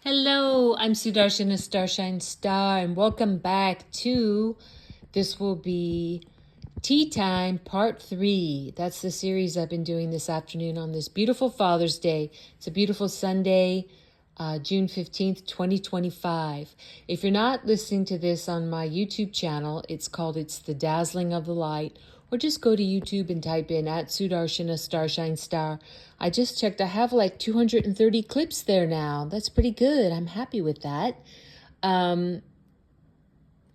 Hello, I'm Sudarshana Starshine Star, and welcome back to this will be Tea Time Part 3. That's the series I've been doing this afternoon on this beautiful Father's Day. It's a beautiful Sunday, June 15th, 2025. If you're not listening to this on my YouTube channel, it's the Dazzling of the Light, or just go to YouTube and type in at Sudarshana Starshine Star. I just checked. I have like 230 clips there now. That's pretty good. I'm happy with that. Why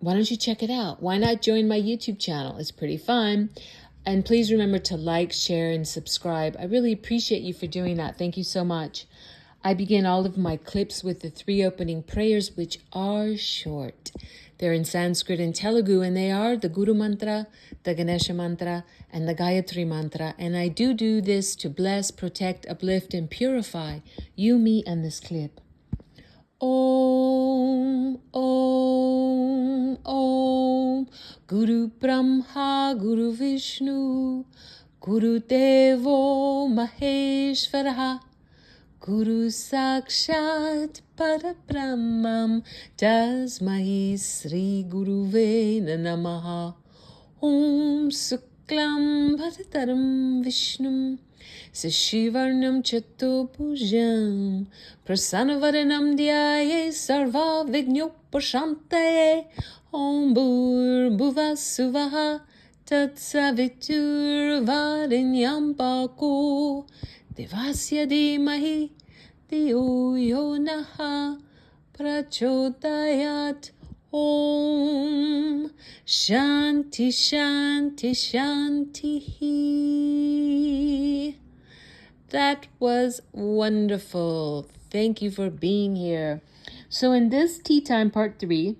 don't you check it out? Why not join my YouTube channel? It's pretty fun. And please remember to like, share, and subscribe. I really appreciate you for doing that. Thank you so much. I begin all of my clips with the 3 opening prayers, which are short. They're in Sanskrit and Telugu, and they are the Guru Mantra, the Ganesha Mantra, and the Gayatri Mantra. And I do this to bless, protect, uplift, and purify you, me, and this clip. Om, Om, Om, Guru Brahma, Guru Vishnu, Guru Devo Maheshwaraha, Guru Sakshat Parabrahmam Tasmai Sri Guruve Namaha. Om Suklam Bharataram Vishnum Sashivarnam Chatupujam Prasanavaranam Dhyaye Sarva Vignopashantaye. Om Bhur Bhuva Suvaha Tatsavitur Varinyam Bhako Devasya Dhimahi Dhiyo Yo Naha Prachodayat. Om Shanti Shanti Shanti. That was wonderful. Thank you for being here. So in this Tea Time Part 3,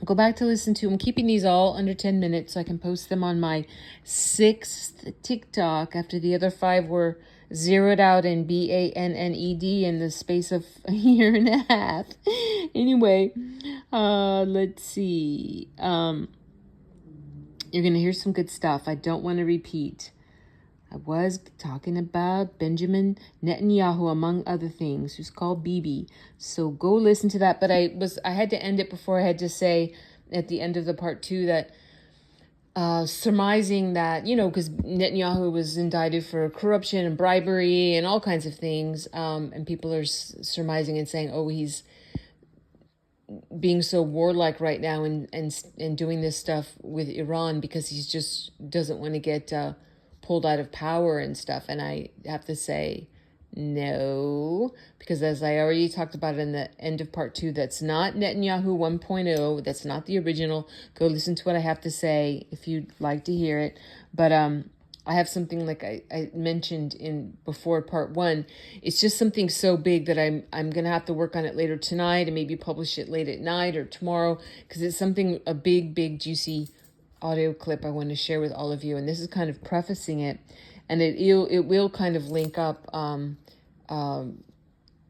go back to listen to. I'm keeping these all under 10 minutes so I can post them on my 6th TikTok after the other 5 were zeroed out in BANNED in the space of a year and a half. Anyway, let's see. You're going to hear some good stuff. I don't want to repeat. I was talking about Benjamin Netanyahu, among other things, who's called Bibi. So go listen to that. But I had to end it before I had to say at the end of the part 2 that surmising that, because Netanyahu was indicted for corruption and bribery and all kinds of things. And people are surmising and saying, oh, he's being so warlike right now and doing this stuff with Iran because he just doesn't want to get pulled out of power and stuff. And I have to say no, because as I already talked about in the end of part 2, that's not Netanyahu 1.0. That's not the original. Go listen to what I have to say if you'd like to hear it. But I have something like I mentioned in before part 1. It's just something so big that I'm gonna have to work on it later tonight and maybe publish it late at night or tomorrow, because it's a big juicy audio clip I want to share with all of you. And this is kind of prefacing it, and it will kind of link up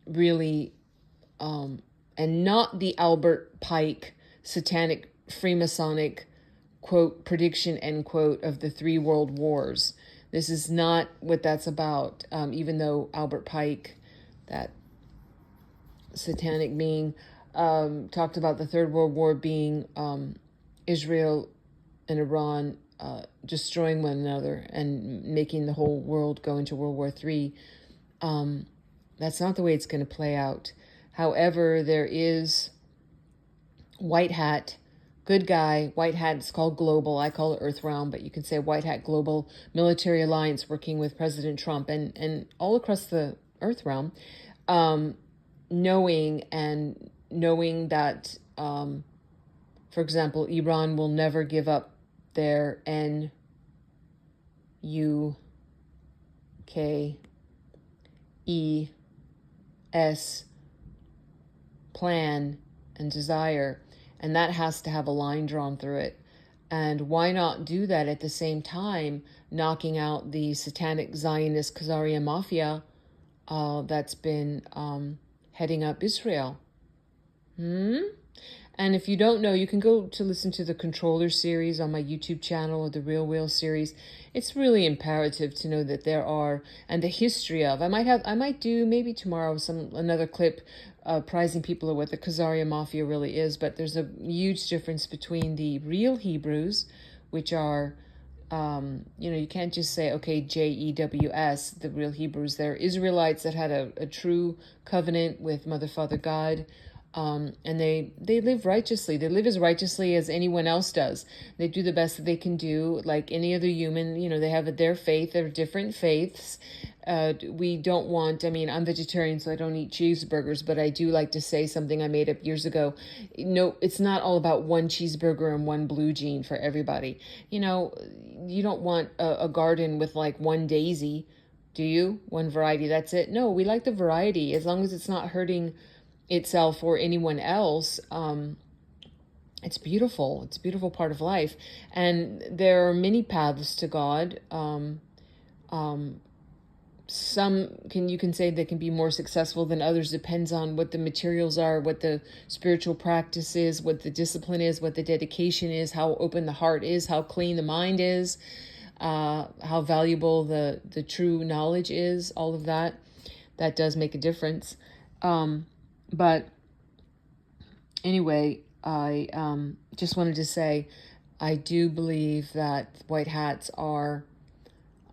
really and not the Albert Pike satanic Freemasonic quote prediction end quote of the 3 world wars. This is not what that's about, even though Albert Pike, that satanic being, talked about the 3rd World War being Israel and Iran destroying one another and making the whole world go into World War III. That's not the way it's going to play out. However, there is white hat, good guy, white hat. It's called global. I call it Earth Realm, but you can say white hat global military alliance working with President Trump and all across the Earth Realm, knowing that, for example, Iran will never give up their NUKES plan and desire, and that has to have a line drawn through it. And why not do that at the same time knocking out the satanic Zionist Khazarian mafia that's been heading up Israel? And if you don't know, you can go to listen to the Controller series on my YouTube channel or the Real Wheel series. It's really imperative to know that there are, and the history of. I might do maybe tomorrow another clip prizing people of what the Khazaria Mafia really is. But there's a huge difference between the real Hebrews, which are, you can't just say, okay, Jews, the real Hebrews. They're Israelites that had a true covenant with Mother, Father, God. And they live righteously. They live as righteously as anyone else does. They do the best that they can do, like any other human. They have their faith. They're different faiths. We don't want, I'm vegetarian, so I don't eat cheeseburgers, but I do like to say something I made up years ago. No, it's not all about one cheeseburger and one blue jean for everybody. You don't want a garden with like one daisy, do you? One variety, that's it. No, we like the variety, as long as it's not hurting itself or anyone else. It's beautiful. It's a beautiful part of life. And there are many paths to God. You can say they can be more successful than others. Depends on what the materials are, what the spiritual practice is, what the discipline is, what the dedication is, how open the heart is, how clean the mind is, how valuable the true knowledge is. All of that does make a difference. But anyway, I just wanted to say, I do believe that white hats are,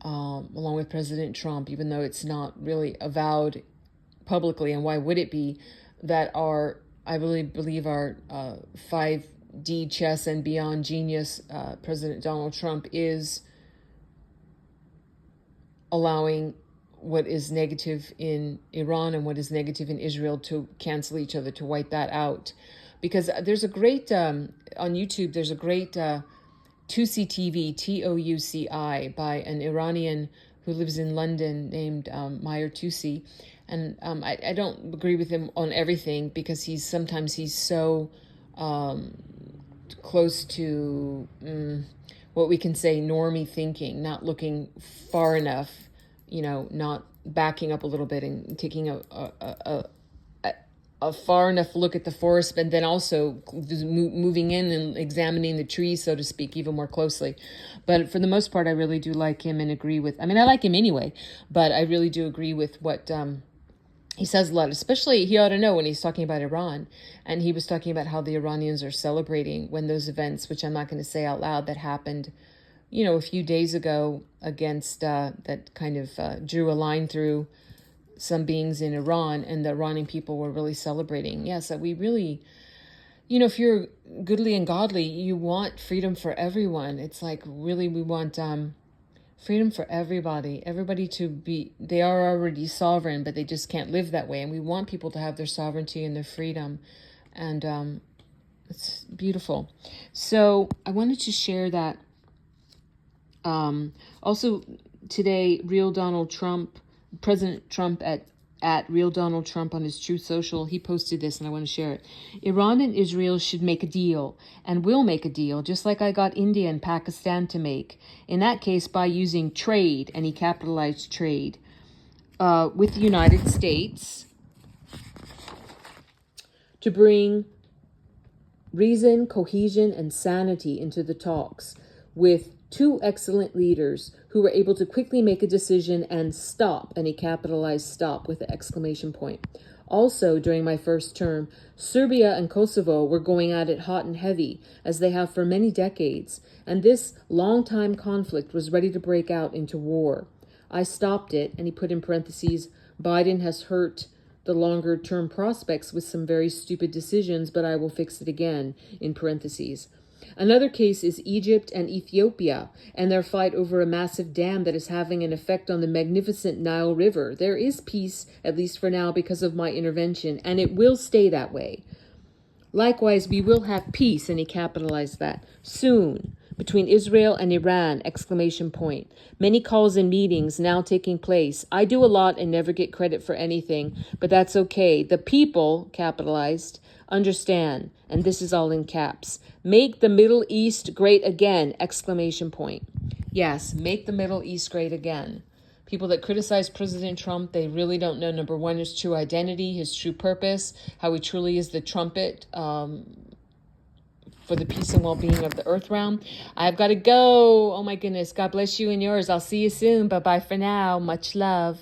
along with President Trump, even though it's not really avowed publicly, and why would it be, I really believe our 5D chess and beyond genius, President Donald Trump, is allowing what is negative in Iran and what is negative in Israel to cancel each other, to wipe that out. Because there's a great, on YouTube, there's a great Touci TV, Touci, by an Iranian who lives in London named Meyer Touci. And I don't agree with him on everything, because sometimes he's so close to what we can say normie thinking, not looking far enough, not backing up a little bit and taking a far enough look at the forest, and then also moving in and examining the trees, so to speak, even more closely. But for the most part, I really do like him and agree with, I like him anyway, but I really do agree with what he says a lot. Especially, he ought to know when he's talking about Iran, and he was talking about how the Iranians are celebrating when those events, which I'm not going to say out loud, that happened a few days ago against, that kind of drew a line through some beings in Iran, and the Iranian people were really celebrating. Yes, that we really, if you're goodly and godly, you want freedom for everyone. It's like, really, we want freedom for everybody to be, they are already sovereign, but they just can't live that way. And we want people to have their sovereignty and their freedom. And it's beautiful. So I wanted to share that. Also today, President Trump at Real Donald Trump on his Truth Social, he posted this, and I want to share it. Iran and Israel should make a deal, and will make a deal, just like I got India and Pakistan to make. In that case, by using trade, and he capitalized trade, with the United States, to bring reason, cohesion, and sanity into the talks, with two excellent leaders who were able to quickly make a decision and stop, and he capitalized stop with an exclamation point. Also, during my first term, Serbia and Kosovo were going at it hot and heavy, as they have for many decades, and this long-time conflict was ready to break out into war. I stopped it, and he put in parentheses, Biden has hurt the longer-term prospects with some very stupid decisions, but I will fix it again, in parentheses. Another case is Egypt and Ethiopia and their fight over a massive dam that is having an effect on the magnificent Nile River. There is peace, at least for now, because of my intervention, and it will stay that way. Likewise, we will have peace, and he capitalized that, soon, between Israel and Iran, exclamation point. Many calls and meetings now taking place. I do a lot and never get credit for anything, but that's okay. The people, capitalized, understand, and this is all in caps. Make the Middle East great again, exclamation point. Yes, make the Middle East great again. People that criticize President Trump, they really don't know, number one, his true identity, his true purpose, how he truly is the trumpet for the peace and well-being of the earth realm. I've got to go. Oh my goodness. God bless you and yours. I'll see you soon. Bye-bye for now. Much love.